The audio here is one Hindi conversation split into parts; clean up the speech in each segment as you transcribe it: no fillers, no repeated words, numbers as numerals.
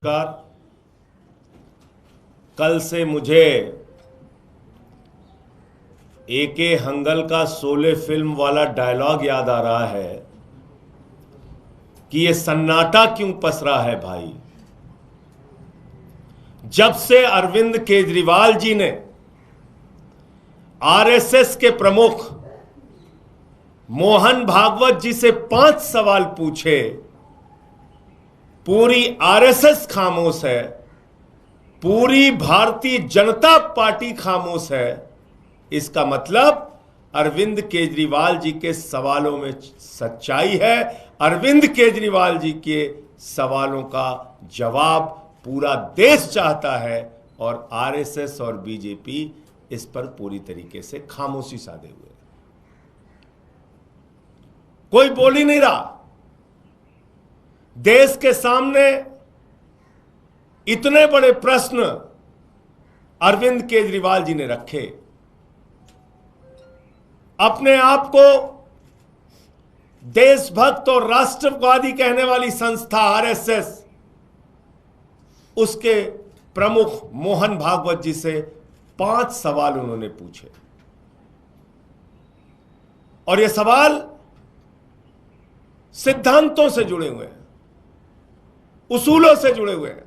नमस्कार। कल से मुझे एके हंगल का शोले फिल्म वाला डायलॉग याद आ रहा है कि ये सन्नाटा क्यों पसरा है भाई। जब से अरविंद केजरीवाल जी ने आरएसएस के प्रमुख मोहन भागवत जी से 5 सवाल पूछे, पूरी आरएसएस खामोश है, पूरी भारतीय जनता पार्टी खामोश है। इसका मतलब अरविंद केजरीवाल जी के सवालों में सच्चाई है। अरविंद केजरीवाल जी के सवालों का जवाब पूरा देश चाहता है और आरएसएस और बीजेपी इस पर पूरी तरीके से खामोशी साधे हुए। कोई बोल ही नहीं रहा। देश के सामने इतने बड़े प्रश्न अरविंद केजरीवाल जी ने रखे। अपने आप को देशभक्त और राष्ट्रवादी कहने वाली संस्था आरएसएस, उसके प्रमुख मोहन भागवत जी से 5 सवाल उन्होंने पूछे और ये सवाल सिद्धांतों से जुड़े हुए हैं, उसूलों से जुड़े हुए हैं,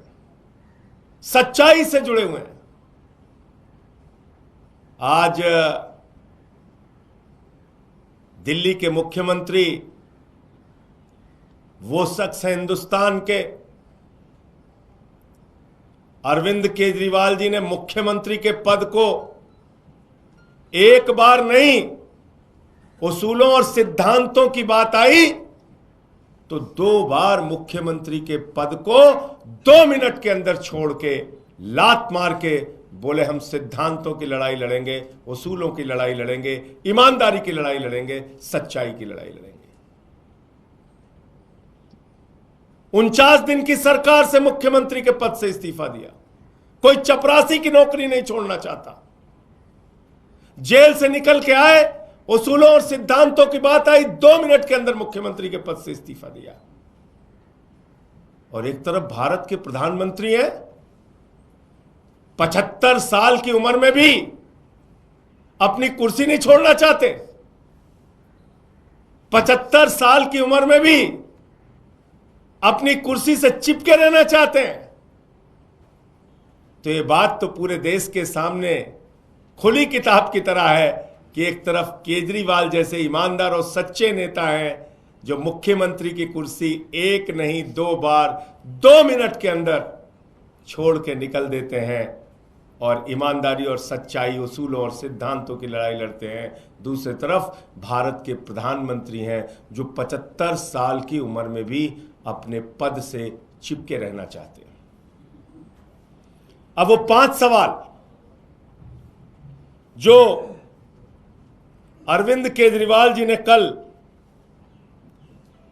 सच्चाई से जुड़े हुए हैं। आज दिल्ली के मुख्यमंत्री वो शख्स हैं हिंदुस्तान के। अरविंद केजरीवाल जी ने मुख्यमंत्री के पद को एक बार नहीं, उसूलों और सिद्धांतों की बात आई तो 2 बार मुख्यमंत्री के पद को 2 मिनट के अंदर छोड़ के लात मार के बोले हम सिद्धांतों की लड़ाई लड़ेंगे, उसूलों की लड़ाई लड़ेंगे, ईमानदारी की लड़ाई लड़ेंगे, सच्चाई की लड़ाई लड़ेंगे। 49 दिन की सरकार से मुख्यमंत्री के पद से इस्तीफा दिया। कोई चपरासी की नौकरी नहीं छोड़ना चाहता। जेल से निकल के आए, उसूलों और सिद्धांतों की बात आई, 2 मिनट के अंदर मुख्यमंत्री के पद से इस्तीफा दिया। और एक तरफ भारत के प्रधानमंत्री हैं, 75 साल की उम्र में भी अपनी कुर्सी नहीं छोड़ना चाहते। 75 साल की उम्र में भी अपनी कुर्सी से चिपके रहना चाहते हैं। तो ये बात तो पूरे देश के सामने खुली किताब की तरह है कि एक तरफ केजरीवाल जैसे ईमानदार और सच्चे नेता हैं जो मुख्यमंत्री की कुर्सी 1 नहीं 2 बार 2 मिनट के अंदर छोड़ के निकल देते हैं और ईमानदारी और सच्चाई, उसूलों और सिद्धांतों की लड़ाई लड़ते हैं। दूसरी तरफ भारत के प्रधानमंत्री हैं जो 75 साल की उम्र में भी अपने पद से चिपके रहना चाहते हैं। अब वो 5 सवाल जो अरविंद केजरीवाल जी ने कल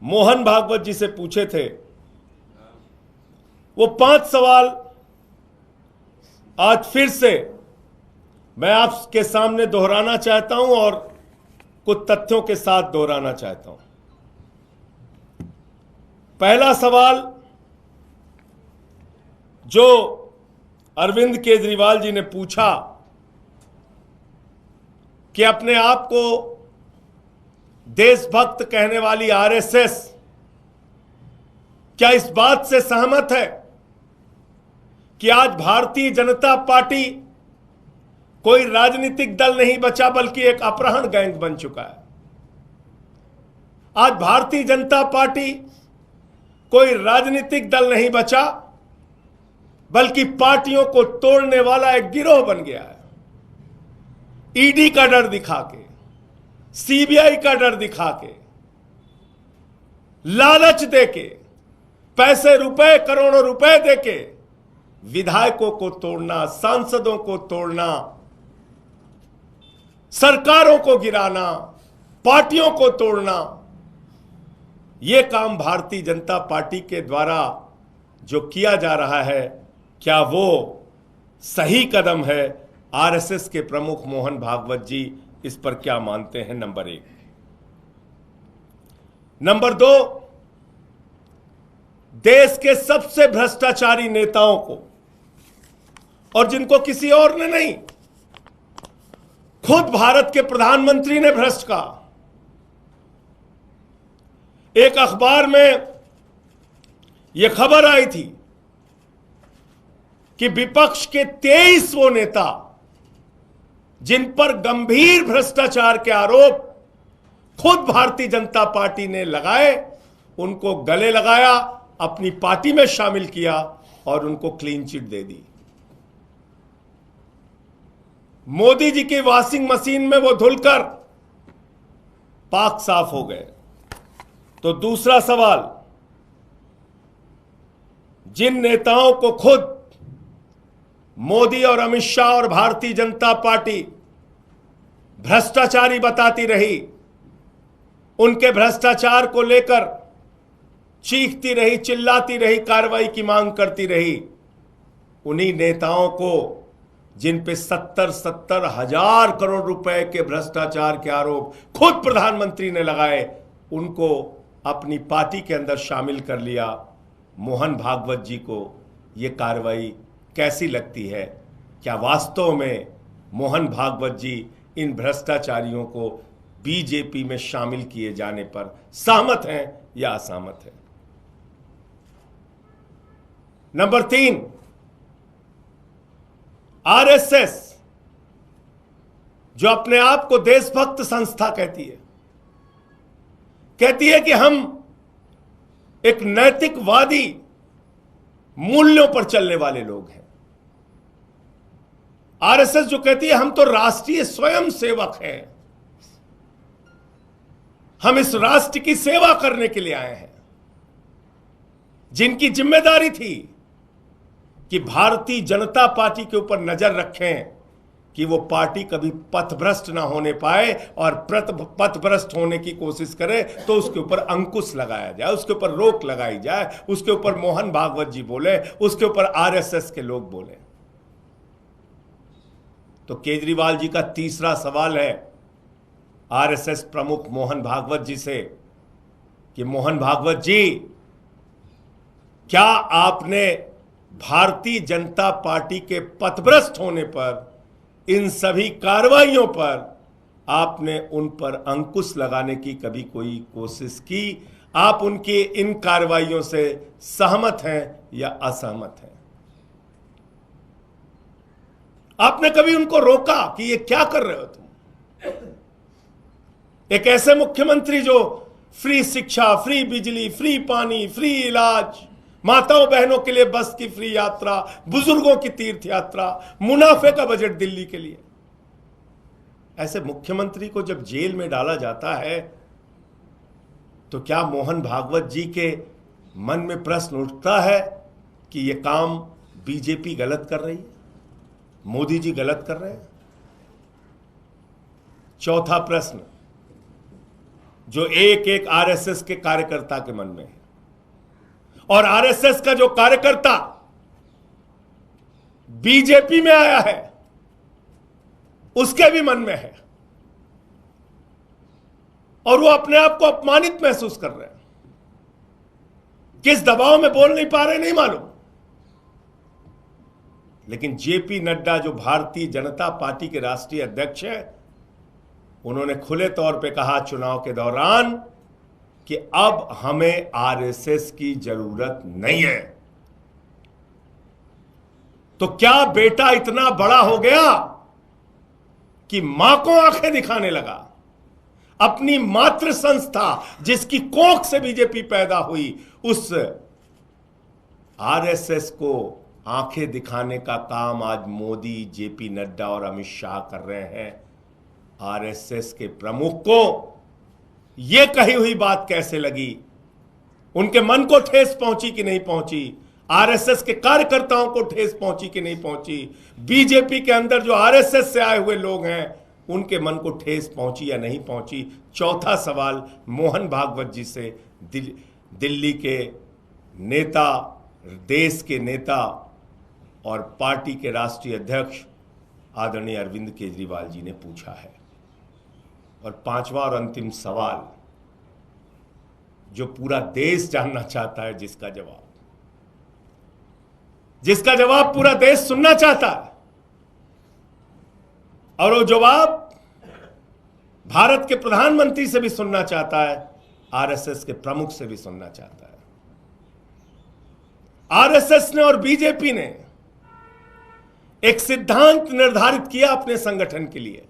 मोहन भागवत जी से पूछे थे, वो 5 सवाल आज फिर से मैं आपके सामने दोहराना चाहता हूं और कुछ तथ्यों के साथ दोहराना चाहता हूं। पहला सवाल जो अरविंद केजरीवाल जी ने पूछा कि अपने आप को देशभक्त कहने वाली आरएसएस क्या इस बात से सहमत है कि आज भारतीय जनता पार्टी कोई राजनीतिक दल नहीं बचा बल्कि एक अपहरण गैंग बन चुका है। आज भारतीय जनता पार्टी कोई राजनीतिक दल नहीं बचा बल्कि पार्टियों को तोड़ने वाला एक गिरोह बन गया है। ईडी का डर दिखा के, सीबीआई का डर दिखा के, लालच देके, पैसे रुपए करोड़ों रुपए देके विधायकों को तोड़ना, सांसदों को तोड़ना, सरकारों को गिराना, पार्टियों को तोड़ना, यह काम भारतीय जनता पार्टी के द्वारा जो किया जा रहा है, क्या वो सही कदम है? आरएसएस के प्रमुख मोहन भागवत जी इस पर क्या मानते हैं? नंबर 1। नंबर 2, देश के सबसे भ्रष्टाचारी नेताओं को, और जिनको किसी और ने नहीं, खुद भारत के प्रधानमंत्री ने भ्रष्ट कहा। एक अखबार में यह खबर आई थी कि विपक्ष के 23 वो नेता जिन पर गंभीर भ्रष्टाचार के आरोप खुद भारतीय जनता पार्टी ने लगाए, उनको गले लगाया, अपनी पार्टी में शामिल किया और उनको क्लीन चिट दे दी। मोदी जी की वॉशिंग मशीन में वो धुलकर पाक साफ हो गए। तो दूसरा सवाल, जिन नेताओं को खुद मोदी और अमित शाह और भारतीय जनता पार्टी भ्रष्टाचारी बताती रही, उनके भ्रष्टाचार को लेकर चीखती रही, चिल्लाती रही, कार्रवाई की मांग करती रही, उन्हीं नेताओं को जिन पे 70 हजार करोड़ रुपए के भ्रष्टाचार के आरोप खुद प्रधानमंत्री ने लगाए, उनको अपनी पार्टी के अंदर शामिल कर लिया। मोहन भागवत जी को यह कार्रवाई कैसी लगती है? क्या वास्तव में मोहन भागवत जी इन भ्रष्टाचारियों को बीजेपी में शामिल किए जाने पर सहमत हैं या असहमत हैं? नंबर 3, आरएसएस जो अपने आप को देशभक्त संस्था कहती है कि हम एक नैतिकवादी मूल्यों पर चलने वाले लोग हैं। आरएसएस जो कहती है हम तो राष्ट्रीय स्वयं सेवक हैं, हम इस राष्ट्र की सेवा करने के लिए आए हैं, जिनकी जिम्मेदारी थी कि भारतीय जनता पार्टी के ऊपर नजर रखें कि वो पार्टी कभी पथभ्रष्ट ना होने पाए, और पथभ्रष्ट होने की कोशिश करे तो उसके ऊपर अंकुश लगाया जाए, उसके ऊपर रोक लगाई जाए, उसके ऊपर मोहन भागवत जी बोले, उसके ऊपर आरएसएस के लोग बोले। तो केजरीवाल जी का तीसरा सवाल है आरएसएस प्रमुख मोहन भागवत जी से कि मोहन भागवत जी, क्या आपने भारतीय जनता पार्टी के पथभ्रष्ट होने पर, इन सभी कार्रवाइयों पर आपने उन पर अंकुश लगाने की कभी कोई कोशिश की? आप उनकी इन कार्रवाइयों से सहमत हैं या असहमत हैं? आपने कभी उनको रोका कि ये क्या कर रहे हो तुम? एक ऐसे मुख्यमंत्री जो फ्री शिक्षा, फ्री बिजली, फ्री पानी, फ्री इलाज, माताओं बहनों के लिए बस की फ्री यात्रा, बुजुर्गों की तीर्थ यात्रा, मुनाफे का बजट दिल्ली के लिए, ऐसे मुख्यमंत्री को जब जेल में डाला जाता है तो क्या मोहन भागवत जी के मन में प्रश्न उठता है कि यह काम बीजेपी गलत कर रही है, मोदी जी गलत कर रहे हैं? चौथा प्रश्न जो एक एक आरएसएस के कार्यकर्ता के मन में है, और आरएसएस का जो कार्यकर्ता बीजेपी में आया है उसके भी मन में है, और वो अपने आप को अपमानित महसूस कर रहे हैं। किस दबाव में बोल नहीं पा रहे नहीं मालूम, लेकिन जेपी नड्डा जो भारतीय जनता पार्टी के राष्ट्रीय अध्यक्ष हैं, उन्होंने खुले तौर पे कहा चुनाव के दौरान कि अब हमें आरएसएस की जरूरत नहीं है। तो क्या बेटा इतना बड़ा हो गया कि मां को आंखें दिखाने लगा? अपनी मातृ संस्था जिसकी कोख से बीजेपी पैदा हुई, उस आरएसएस को आंखें दिखाने का काम आज मोदी, जेपी नड्डा और अमित शाह कर रहे हैं। आरएसएस के प्रमुख को यह कही हुई बात कैसे लगी? उनके मन को ठेस पहुंची कि नहीं पहुंची? आरएसएस के कार्यकर्ताओं को ठेस पहुंची कि नहीं पहुंची? बीजेपी के अंदर जो आरएसएस से आए हुए लोग हैं उनके मन को ठेस पहुंची या नहीं पहुंची? चौथा सवाल मोहन भागवत जी से दिल्ली के नेता, देश के नेता और पार्टी के राष्ट्रीय अध्यक्ष आदरणीय अरविंद केजरीवाल जी ने पूछा है। और पांचवा और अंतिम सवाल जो पूरा देश जानना चाहता है, जिसका जवाब जिसका जवाब पूरा देश सुनना चाहता है, और वो जवाब भारत के प्रधानमंत्री से भी सुनना चाहता है, आरएसएस के प्रमुख से भी सुनना चाहता है। आरएसएस ने और बीजेपी ने एक सिद्धांत निर्धारित किया अपने संगठन के लिए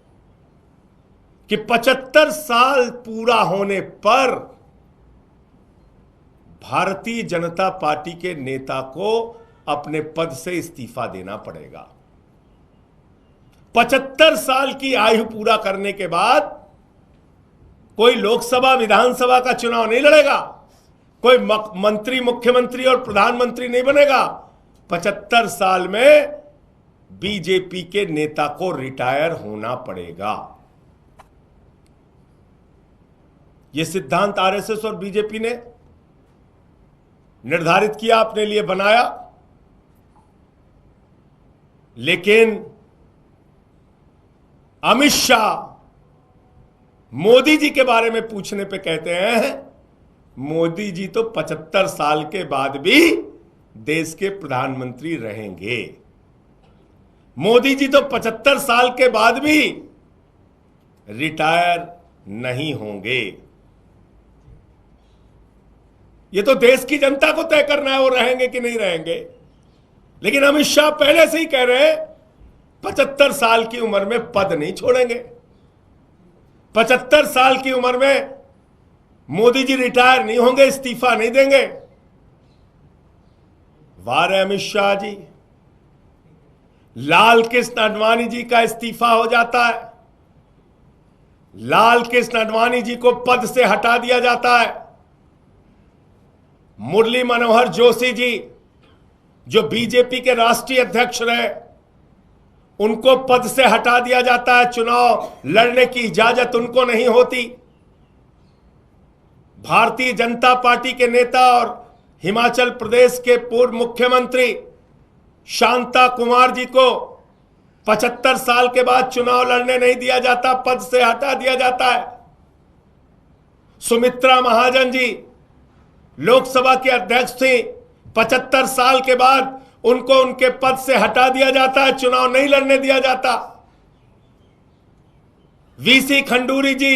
कि 75 साल पूरा होने पर भारतीय जनता पार्टी के नेता को अपने पद से इस्तीफा देना पड़ेगा। 75 साल की आयु पूरा करने के बाद कोई लोकसभा विधानसभा का चुनाव नहीं लड़ेगा, कोई मंत्री मुख्यमंत्री और प्रधानमंत्री नहीं बनेगा। 75 साल में बीजेपी के नेता को रिटायर होना पड़ेगा। यह सिद्धांत आरएसएस और बीजेपी ने निर्धारित किया, अपने लिए बनाया, लेकिन अमित शाह मोदी जी के बारे में पूछने पे कहते हैं मोदी जी तो 75 साल के बाद भी देश के प्रधानमंत्री रहेंगे। मोदी जी तो 75 साल के बाद भी रिटायर नहीं होंगे। ये तो देश की जनता को तय करना है वो रहेंगे कि नहीं रहेंगे। लेकिन अमित शाह पहले से ही कह रहे हैं 75 साल की उम्र में पद नहीं छोड़ेंगे। 75 साल की उम्र में मोदी जी रिटायर नहीं होंगे, इस्तीफा नहीं देंगे। वाह अमित शाह जी, लाल कृष्ण आडवाणी जी का इस्तीफा हो जाता है, लाल कृष्ण आडवाणी जी को पद से हटा दिया जाता है। मुरली मनोहर जोशी जी जो बीजेपी के राष्ट्रीय अध्यक्ष रहे, उनको पद से हटा दिया जाता है, चुनाव लड़ने की इजाजत उनको नहीं होती। भारतीय जनता पार्टी के नेता और हिमाचल प्रदेश के पूर्व मुख्यमंत्री शांता कुमार जी को 75 साल के बाद चुनाव लड़ने नहीं दिया जाता, पद से हटा दिया जाता है। सुमित्रा महाजन जी लोकसभा के अध्यक्ष थी, 75 साल के बाद उनको उनके पद से हटा दिया जाता है, चुनाव नहीं लड़ने दिया जाता। वीसी खंडूरी जी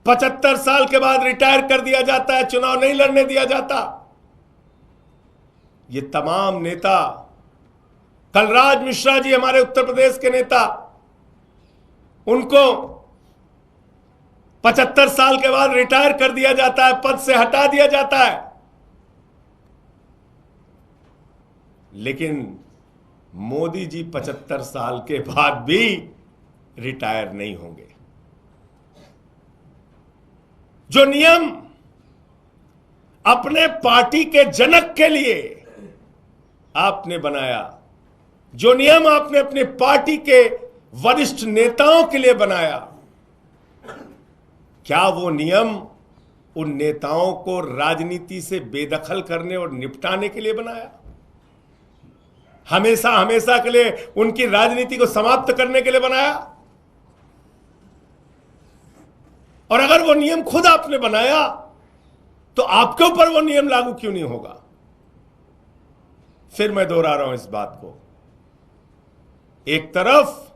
75 साल के बाद रिटायर कर दिया जाता है, चुनाव नहीं लड़ने दिया जाता। ये तमाम नेता, कलराज मिश्रा जी हमारे उत्तर प्रदेश के नेता, उनको 75 साल के बाद रिटायर कर दिया जाता है, पद से हटा दिया जाता है। लेकिन मोदी जी 75 साल के बाद भी रिटायर नहीं होंगे। जो नियम अपने पार्टी के जनक के लिए आपने बनाया, जो नियम आपने अपने पार्टी के वरिष्ठ नेताओं के लिए बनाया, क्या वो नियम उन नेताओं को राजनीति से बेदखल करने और निपटाने के लिए बनाया? हमेशा हमेशा के लिए उनकी राजनीति को समाप्त करने के लिए बनाया? और अगर वो नियम खुद आपने बनाया तो आपके ऊपर वो नियम लागू क्यों नहीं होगा? फिर मैं दोहरा रहा हूं इस बात को। एक तरफ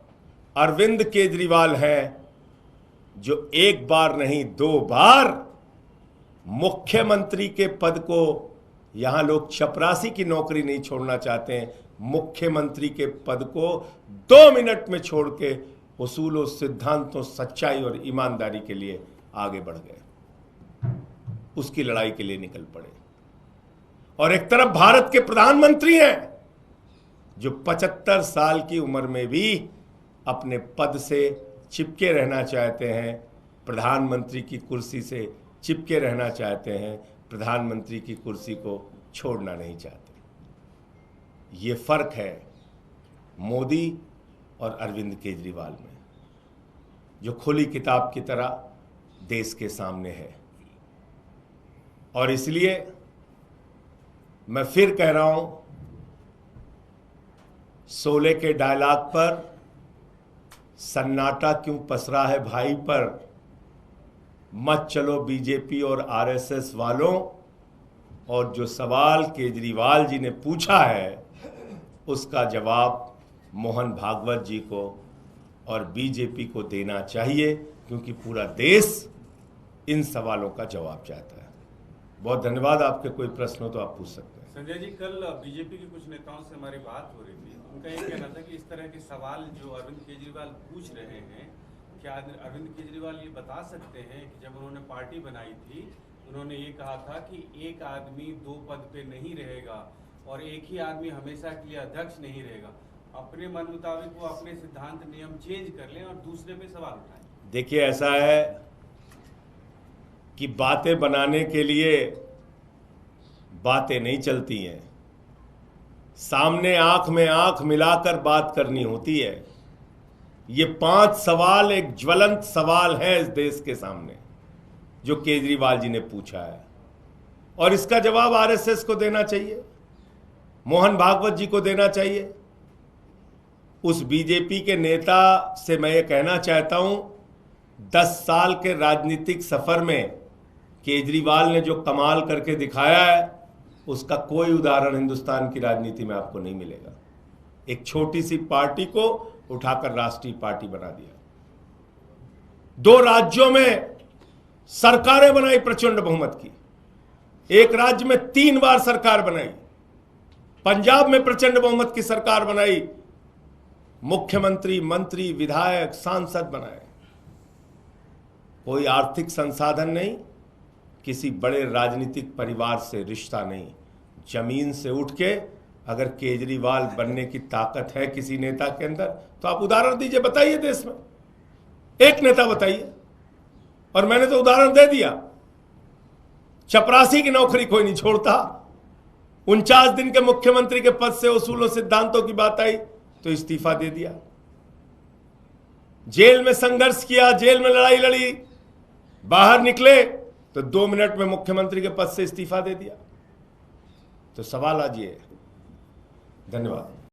अरविंद केजरीवाल है जो एक बार नहीं 2 बार मुख्यमंत्री के पद को, यहां लोग चपरासी की नौकरी नहीं छोड़ना चाहते हैं, मुख्यमंत्री के पद को 2 मिनट में छोड़ के उसूलों, सिद्धांतों, सच्चाई और ईमानदारी के लिए आगे बढ़ गए, उसकी लड़ाई के लिए निकल पड़े। और एक तरफ भारत के प्रधानमंत्री हैं जो 75 साल की उम्र में भी अपने पद से चिपके रहना चाहते हैं, प्रधानमंत्री की कुर्सी से चिपके रहना चाहते हैं, प्रधानमंत्री की कुर्सी को छोड़ना नहीं चाहते। ये फर्क है मोदी और अरविंद केजरीवाल में, जो खुली किताब की तरह देश के सामने है। और इसलिए मैं फिर कह रहा हूं, शोले के डायलॉग पर सन्नाटा क्यों पसरा है भाई पर, मत चलो बीजेपी और आरएसएस वालों। और जो सवाल केजरीवाल जी ने पूछा है उसका जवाब मोहन भागवत जी को और बीजेपी को देना चाहिए, क्योंकि पूरा देश इन सवालों का जवाब चाहता है। बहुत धन्यवाद। आपके कोई प्रश्न हो तो आप पूछ सकते हैं। संजय जी, कल बीजेपी के कुछ नेताओं से हमारी बात हो रही थी। उनका ये कहना था कि इस तरह के सवाल जो अरविंद केजरीवाल पूछ रहे हैं, क्या अरविंद केजरीवाल ये बता सकते हैं कि जब उन्होंने पार्टी बनाई थी उन्होंने ये कहा था कि एक आदमी 2 पद पे नहीं रहेगा और एक ही आदमी हमेशा के लिए अध्यक्ष नहीं रहेगा। अपने मन मुताबिक वो अपने सिद्धांत नियम चेंज कर लें और दूसरे पे सवाल उठाएं। देखिए, ऐसा है कि बातें बनाने के लिए बातें नहीं चलती हैं, सामने आंख में आंख मिलाकर बात करनी होती है। ये 5 सवाल एक ज्वलंत सवाल है इस देश के सामने जो केजरीवाल जी ने पूछा है, और इसका जवाब आरएसएस को देना चाहिए, मोहन भागवत जी को देना चाहिए। उस बीजेपी के नेता से मैं ये कहना चाहता हूं, 10 साल के राजनीतिक सफर में केजरीवाल ने जो कमाल करके दिखाया है उसका कोई उदाहरण हिंदुस्तान की राजनीति में आपको नहीं मिलेगा। एक छोटी सी पार्टी को उठाकर राष्ट्रीय पार्टी बना दिया, 2 राज्यों में सरकारें बनाई प्रचंड बहुमत की, एक राज्य में 3 बार सरकार बनाई, पंजाब में प्रचंड बहुमत की सरकार बनाई, मुख्यमंत्री, मंत्री, विधायक, सांसद बनाए। कोई आर्थिक संसाधन नहीं, किसी बड़े राजनीतिक परिवार से रिश्ता नहीं, जमीन से उठ के अगर केजरीवाल बनने की ताकत है किसी नेता के अंदर तो आप उदाहरण दीजिए, बताइए देश में एक नेता बताइए। और मैंने तो उदाहरण दे दिया, चपरासी की नौकरी कोई नहीं छोड़ता। 49 दिन के मुख्यमंत्री के पद से उसूलों सिद्धांतों की बात आई तो इस्तीफा दे दिया। जेल में संघर्ष किया, जेल में लड़ाई लड़ी, बाहर निकले तो 2 मिनट में मुख्यमंत्री के पद से इस्तीफा दे दिया। तो सवाल आज ये है। धन्यवाद।